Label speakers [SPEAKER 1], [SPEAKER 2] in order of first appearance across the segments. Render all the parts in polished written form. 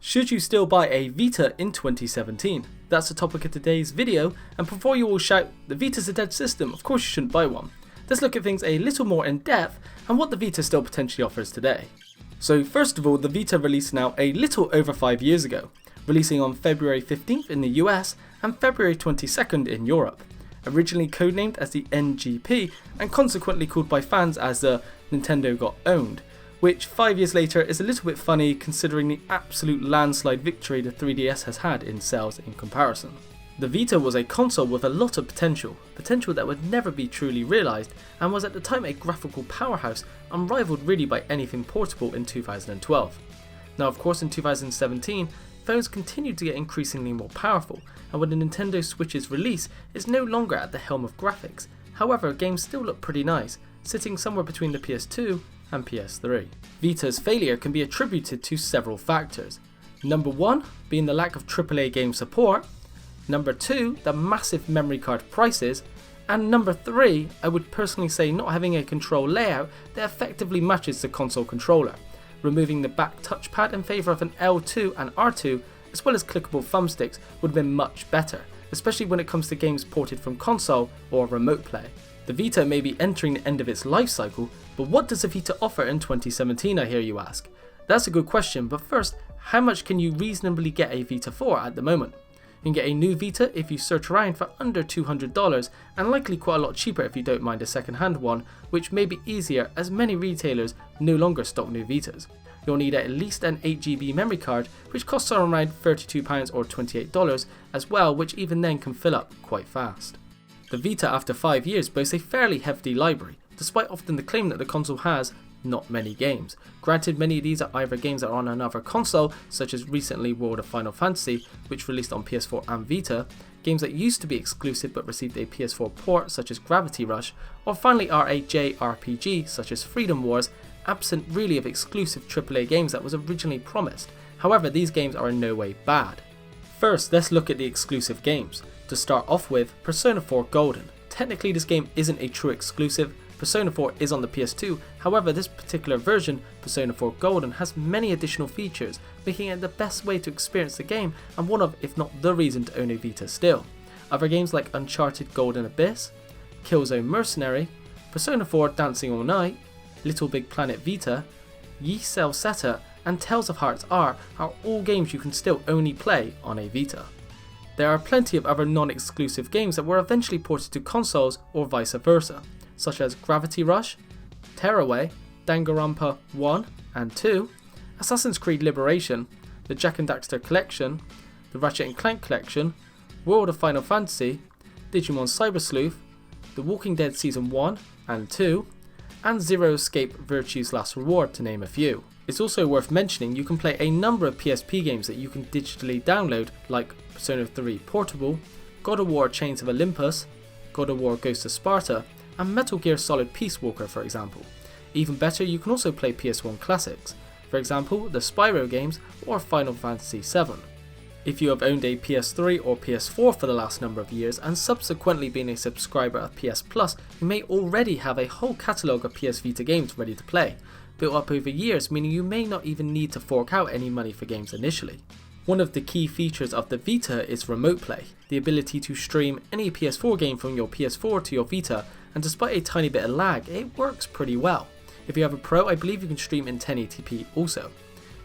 [SPEAKER 1] Should you still buy a Vita in 2017? That's the topic of today's video, and before you all shout, the Vita's a dead system, of course you shouldn't buy one. Let's look at things a little more in depth and what the Vita still potentially offers today. So first of all, the Vita released now a little over 5 years ago, releasing on February 15th in the US and February 22nd in Europe. Originally codenamed as the NGP and consequently called by fans as the Nintendo Got Owned, which 5 years later is a little bit funny considering the absolute landslide victory the 3DS has had in sales in comparison. The Vita was a console with a lot of potential that would never be truly realised, and was at the time a graphical powerhouse unrivaled really by anything portable in 2012. Now of course in 2017, phones continued to get increasingly more powerful, and with the Nintendo Switch's release, it's no longer at the helm of graphics. However, games still look pretty nice, sitting somewhere between the PS2 and PS3. Vita's failure can be attributed to several factors. Number 1 being the lack of AAA game support, number 2 the massive memory card prices, and number 3 I would personally say not having a control layout that effectively matches the console controller, removing the back touchpad in favour of an L2 and R2 as well as clickable thumbsticks would have been much better, especially when it comes to games ported from console or remote play. The Vita may be entering the end of its life cycle, but what does the Vita offer in 2017, I hear you ask? That's a good question, but first, how much can you reasonably get a Vita for at the moment? You can get a new Vita if you search around for under $200, and likely quite a lot cheaper if you don't mind a second-hand one, which may be easier as many retailers no longer stock new Vitas. You'll need at least an 8GB memory card, which costs around £32 or $28 as well, which even then can fill up quite fast. The Vita after 5 years boasts a fairly hefty library, despite often the claim that the console has not many games. Granted, many of these are either games that are on another console, such as recently World of Final Fantasy, which released on PS4 and Vita, games that used to be exclusive but received a PS4 port such as Gravity Rush, or finally are a JRPG such as Freedom Wars, absent really of exclusive AAA games that was originally promised. However, these games are in no way bad. First, let's look at the exclusive games. To start off with, Persona 4 Golden. Technically this game isn't a true exclusive. Persona 4 is on the PS2, however this particular version, Persona 4 Golden, has many additional features, making it the best way to experience the game and one of, if not the reason to own a Vita still. Other games like Uncharted Golden Abyss, Killzone Mercenary, Persona 4 Dancing All Night, Little Big Planet Vita, Yi Cell Setter and Tales of Hearts R are all games you can still only play on a Vita. There are plenty of other non-exclusive games that were eventually ported to consoles or vice versa, such as Gravity Rush, Tearaway, Danganronpa 1 and 2, Assassin's Creed Liberation, the Jak and Daxter Collection, the Ratchet & Clank Collection, World of Final Fantasy, Digimon Cyber Sleuth, The Walking Dead Season 1 and 2, and Zero Escape Virtue's Last Reward, to name a few. It's also worth mentioning you can play a number of PSP games that you can digitally download, like Persona 3 Portable, God of War Chains of Olympus, God of War Ghost of Sparta, and Metal Gear Solid Peace Walker for example. Even better, you can also play PS1 classics, for example the Spyro games or Final Fantasy VII. If you have owned a PS3 or PS4 for the last number of years and subsequently been a subscriber of PS Plus, you may already have a whole catalogue of PS Vita games ready to play, built up over years, meaning you may not even need to fork out any money for games initially. One of the key features of the Vita is remote play, the ability to stream any PS4 game from your PS4 to your Vita, and despite a tiny bit of lag, it works pretty well. If you have a Pro, I believe you can stream in 1080p also.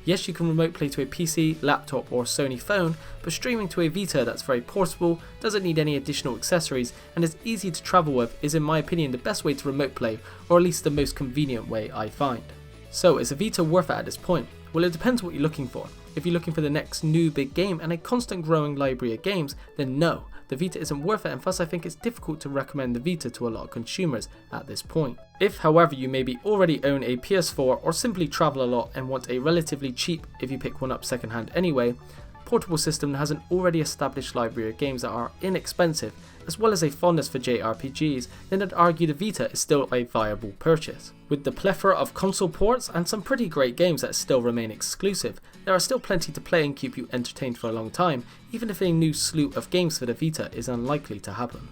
[SPEAKER 1] Yes, you can remote play to a PC, laptop or Sony phone, but streaming to a Vita that's very portable, doesn't need any additional accessories, and is easy to travel with is in my opinion the best way to remote play, or at least the most convenient way I find. So is a Vita worth it at this point? Well, it depends what you're looking for. If you're looking for the next new big game and a constant growing library of games, then no, the Vita isn't worth it, and thus I think it's difficult to recommend the Vita to a lot of consumers at this point. If however you maybe already own a PS4 or simply travel a lot and want a relatively cheap, if you pick one up secondhand anyway, portable system that has an already established library of games that are inexpensive, as well as a fondness for JRPGs, then I'd argue the Vita is still a viable purchase. With the plethora of console ports and some pretty great games that still remain exclusive, there are still plenty to play and keep you entertained for a long time, even if a new slew of games for the Vita is unlikely to happen.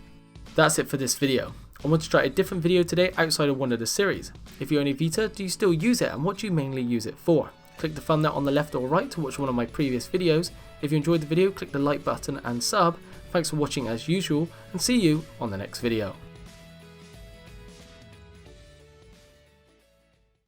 [SPEAKER 1] That's it for this video. I want to try a different video today outside of one of the series. If you own a Vita, do you still use it and what do you mainly use it for? Click the thumbnail on the left or right to watch one of my previous videos. If you enjoyed the video, click the like button and sub. Thanks for watching as usual, and see you on the next video.